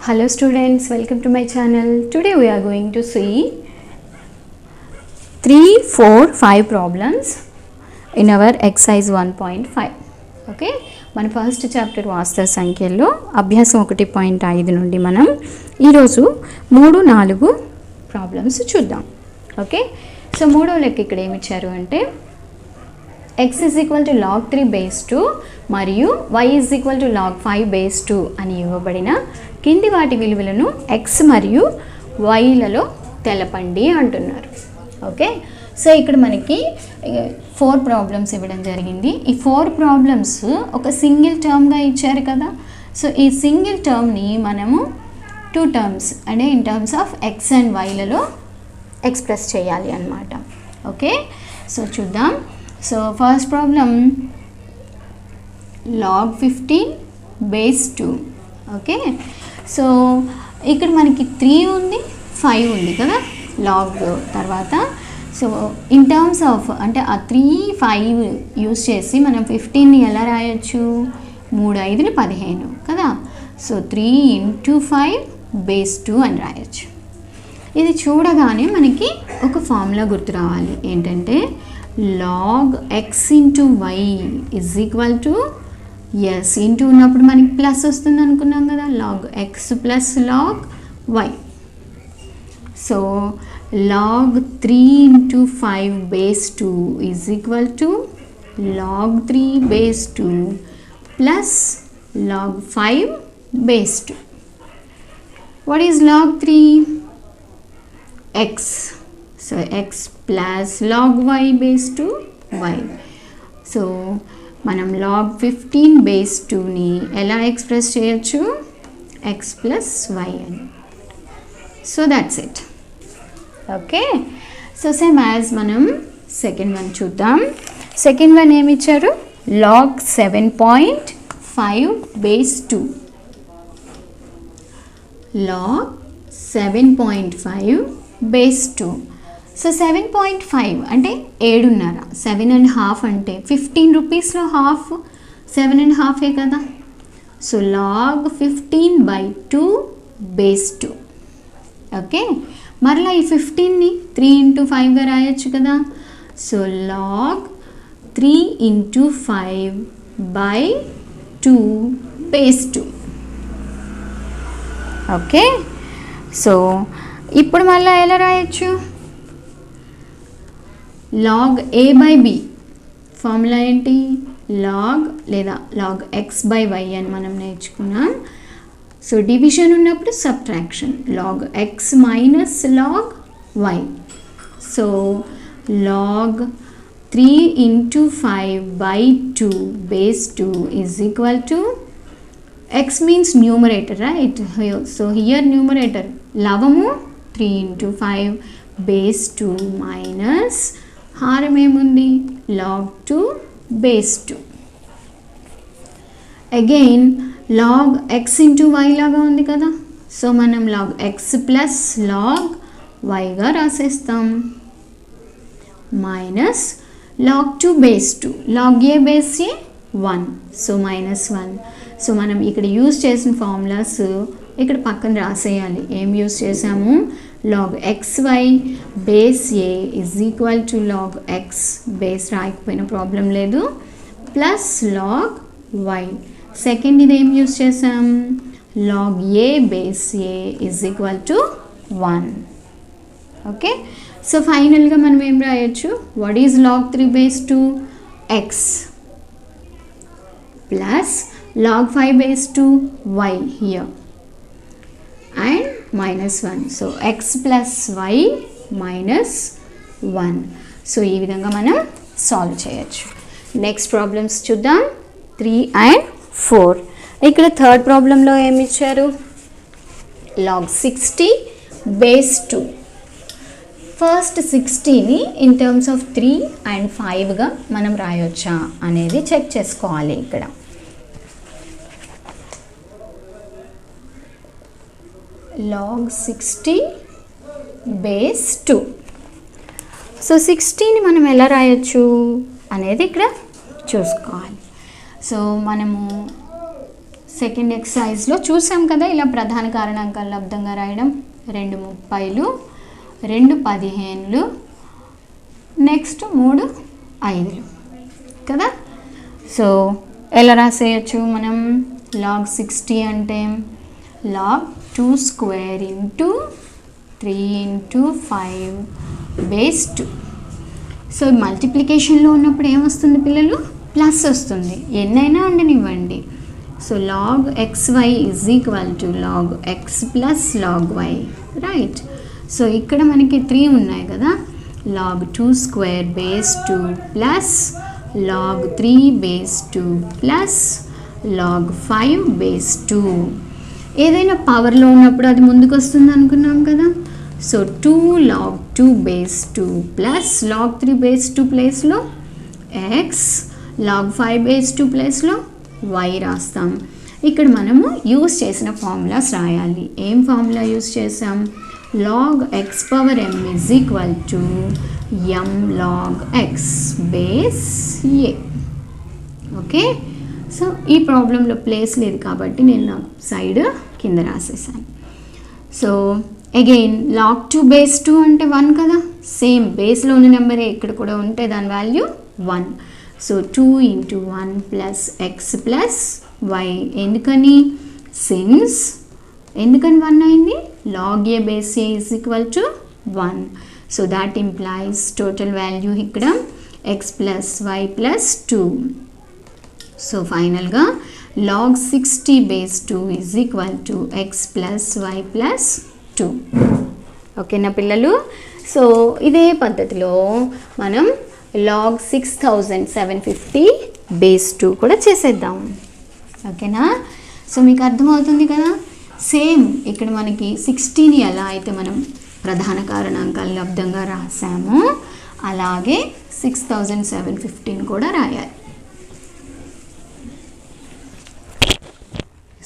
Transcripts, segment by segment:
Hello students, welcome to my channel. Today we are going to see 3, 4, 5 problems in our exercise 1.5. Okay, మన first chapter వాస్తవ సంఖ్యల్లో అభ్యాసం 1.5 నుండి మనం ఈరోజు 3, 4 problems చూద్దాం. ఓకే, సో మూడో లెక్క ఇక్కడ ఏమి ఇచ్చారు అంటే x = log 3 base 2 మరియు y = log 5 base 2 అని ఇవ్వబడిన కింది వాటి విలువలను x మరియు yలలో తెలపండి అంటున్నారు. ఓకే, సో ఇక్కడ మనకి 4 ప్రాబ్లమ్స్ ఇవ్వడం జరిగింది. ఈ 4 ప్రాబ్లమ్స్ ఒక సింగిల్ టర్మ్గా ఇచ్చారు కదా. సో ఈ సింగిల్ టర్మ్ని మనము 2 టర్మ్స్ అంటే in terms of x and yలలో ఎక్స్ప్రెస్ చేయాలి అన్నమాట. ఓకే, సో చూద్దాం. So first problem log 15 base 2. Okay, so ఇక్కడ మనకి 3 ఉంది, 5 ఉంది కదా లాగ్ తర్వాత. సో ఇన్ టర్మ్స్ ఆఫ్ అంటే ఆ 3, 5 యూస్ చేసి మనం 15ని ఎలా రాయొచ్చు? 3, 5 15 కదా. సో 3 × 5 base 2 అని రాయొచ్చు. ఇది చూడగానే మనకి ఒక ఫార్ములా గుర్తు రావాలి. ఏంటంటే log x × y = yes into ఉన్నప్పుడు మనకి ప్లస్ వస్తుంది అనుకున్నాం కదా, log x + log y. So log 3 × 5 base 2 = log 3 base 2 plus log 5 base 2. What is log 3? X. So x plus log y base 2 y. So మనం log 15 base 2ని ఎలా express చేయొచ్చు? x plus y అని. So that's it. Okay, so same as మనం second one చూద్దాం. Second one ఏమి ఇచ్చారు? log 7.5 base 2. log 7.5 base 2. So 7.5 అంటే 7.5. 7.5 అంటే 15 రూపీస్లో హాఫ్ 7.5 కదా. So log 15/2 base 2. ఓకే, మరలా ఈ 15ని 3 × 5గా రాయొచ్చు కదా. So log 3 × 5/2 base 2. Okay, so ఇప్పుడు మళ్ళీ ఎలా రాయొచ్చు? log a/b ఫార్ములా ఏంటి? log లేదా log x/y అని మనం నేర్చుకున్నాం. సో డివిజన్ ఉన్నప్పుడు subtraction log x minus log y. So log 3 × 5/2 base 2 = x means numerator, right? So here numerator లవము 3 × 5 base 2 minus హారం ఏముంది? log 2 base 2. Again log x × y లాగా ఉంది కదా. సో మనం log x plus log yగా రాసేస్తాం. Minus log 2 base 2. log a base a 1. So -1. So మనం ఇక్కడ యూజ్ చేసిన ఫార్ములాస్ ఇక్కడ పక్కన రాసేయాలి. ఏం యూజ్ చేసాము? log xy base a = log x base రాయకపోయిన ప్రాబ్లం లేదు, ప్లస్ log y. సెకండ్ ఇది ఏం యూజ్ చేసాం? log a base a = 1. Okay, so ఫైనల్గా మనం ఏం రాయొచ్చు? What is log 3 base 2? x plus log 5 base 2 y here and -1. So x plus y -1. So ఈ విధంగా మనం సాల్వ్ చేయొచ్చు. నెక్స్ట్ ప్రాబ్లమ్స్ చూద్దాం. 3 and 4. ఇక్కడ థర్డ్ ప్రాబ్లంలో ఏమి ఇచ్చారు? log 60 base 2. ఫస్ట్ 60ని ఇన్ టర్మ్స్ ఆఫ్ 3 and 5గా మనం రాయొచ్చా అనేది చెక్ చేసుకోవాలి. ఇక్కడ log 60 base 2. సో 60ని మనం ఎలా రాయొచ్చు అనేది ఇక్కడ చూసుకోవాలి. సో మనము సెకండ్ ఎక్సర్సైజ్లో చూసాం కదా, ఇలా ప్రధాన కారణాంకాలు లబ్ధంగా రాయడం. 2 30లు, 2 15లు, నెక్స్ట్ 3 5లు కదా. సో ఎలా రాసేయచ్చు మనం? log 60 అంటే log 2 square into 3 into 5 base 2. So మల్టిప్లికేషన్లో ఉన్నప్పుడు ఏమొస్తుంది పిల్లలు? ప్లస్ వస్తుంది, ఎన్నైనా ఉండనివ్వండి. So log xy is equal to log x plus log y, right. So ఇక్కడ మనకి 3 ఉన్నాయి కదా, log 2 square base 2 plus log 3 base 2 plus log 5 base 2. ఏదైనా పవర్లో ఉన్నప్పుడు అది ముందుకు వస్తుంది అనుకున్నాం కదా. So 2 log 2 base 2 plus log 3 base 2 ప్లేస్లో x, log 5 బేస్ 2 ప్లేస్లో y రాస్తాం. ఇక్కడ మనము యూస్ చేసిన ఫార్ములాస్ రాయాలి. ఏం ఫార్ములా యూస్ చేసాం? log x power m is equal to m log x base a. Okay, so ఈ ప్రాబ్లంలో ప్లేస్ లేదు కాబట్టి నేను నా సైడ్ కింద రాసేసాను. సో అగైన్ log 2 బేస్ 2 అంటే 1 కదా, సేమ్ బేస్లో ఉన్న నెంబరే ఇక్కడ కూడా ఉంటే దాని value 1. So 2 into 1 plus x plus y. ఎందుకని? సిన్స్ ఎందుకని 1 అయింది? log a base a is equal to 1. So that implies total value ఇక్కడ x plus y plus 2. So ఫైనల్గా log 60 base 2 is equal to x plus y plus 2. ఓకేనా పిల్లలు? So ఇదే పద్ధతిలో మనం log 6750 బేస్ 2 కూడా చేసేద్దాం. ఓకేనా? సో మీకు అర్థమవుతుంది కదా. సేమ్ ఇక్కడ మనకి 60ని ఎలా అయితే మనం ప్రధాన కారణాంకాలు లబ్ధంగా రాసామో అలాగే 6750 కూడా రాయాలి.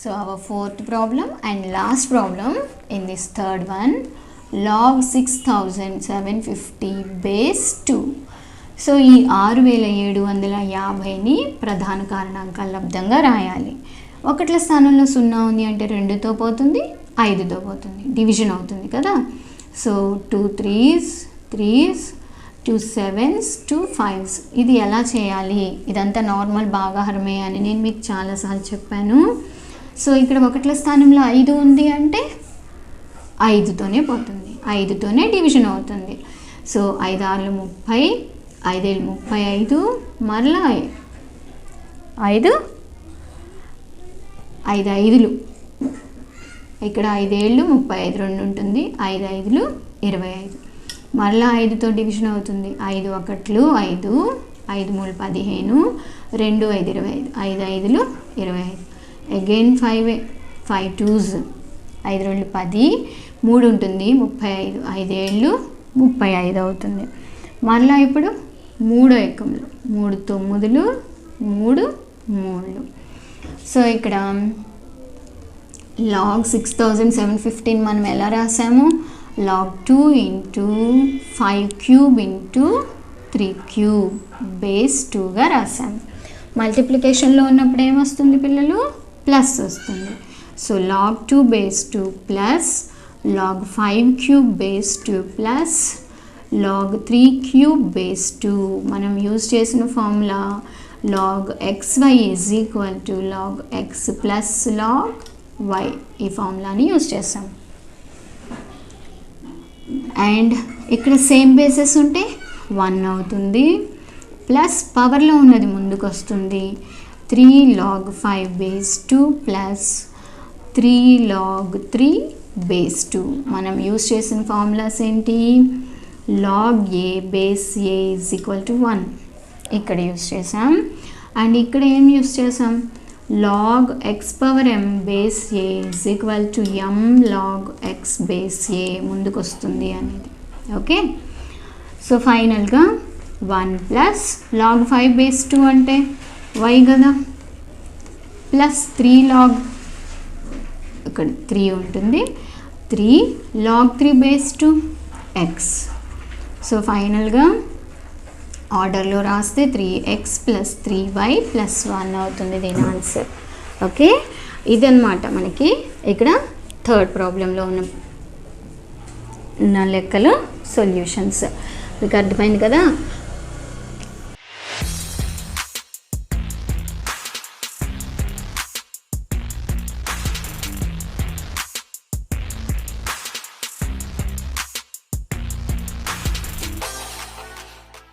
So our fourth problem and last problem in this third one, log 6750 base 2. So ఈ 6750ని ప్రధాన కారణాంకాల లబ్ధంగా రాయాలి. ఒకట్ల స్థానంలో 0 ఉంది అంటే 2తో పోతుంది, 5తో పోతుంది, డివిజన్ అవుతుంది కదా. So 2 3s 3s 2 7s 2 5s. ఇది ఎలా చేయాలి? ఇదంతా నార్మల్ భాగాహారమే అని నేను మీకు చాలాసార్లు చెప్పాను. సో ఇక్కడ ఒకట్ల స్థానంలో 5 ఉంది అంటే 5తోనే పోతుంది, 5తోనే డివిజన్ అవుతుంది. సో 5 6 30, 5 7 35, మరలా 5 5 5లు, ఇక్కడ 5 7 35 2 ఉంటుంది, 5 5లు 25, మరలా 5తో డివిజన్ అవుతుంది. 5 1లు 5, 5 3 15, 2 5 25, 5 5లు 25. అగైన్ 5 5 2s, 5 2 10, 3 ఉంటుంది 35, 5 7 35 అవుతుంది. మరలా ఇప్పుడు 3 ఏకంలో 3 9లు 3 3లు. సో ఇక్కడ log 6715 మనం ఎలా రాసాము? log 2 into 5 cube into 3 cube base 2గా రాసాము. మల్టిప్లికేషన్లో ఉన్నప్పుడు ఏమొస్తుంది పిల్లలు? ప్లస్ వస్తుంది. So log 2 base 2 plus log 5 cube base 2 plus log 3 cube base 2. మనం యూజ్ చేసిన formula log xy is equal to log x plus log y. ఈ ఫార్ములాని యూజ్ చేస్తాం. అండ్ ఇక్కడ సేమ్ బేసెస్ ఉంటే 1 అవుతుంది, ప్లస్ పవర్లో ఉన్నది ముందుకు వస్తుంది. 3 log 5 base 2 plus 3 log 3 base 2. మనం యూజ్ చేసిన ఫార్ములాస్ ఏంటి? log a base a is equal to 1 ఇక్కడ యూజ్ చేసాం. అండ్ ఇక్కడ ఏం యూజ్ చేసాం? log x power m base a is equal to m log x base a ముందుకు వస్తుంది అనేది. ఓకే, సో ఫైనల్గా 1 ప్లస్ log 5 బేస్ 2 అంటే y కదా, ప్లస్ 3 log ఇక్కడ 3 ఉంటుంది, 3 log 3 బేస్ 2 x. సో ఫైనల్గా ఆర్డర్లో రాస్తే 3x + 3y + 1 అవుతుంది దీని ఆన్సర్. ఓకే, ఇదన్నమాట మనకి ఇక్కడ థర్డ్ ప్రాబ్లంలో ఉన్న లెక్కల సొల్యూషన్స్. మీకు అర్థమైంది కదా.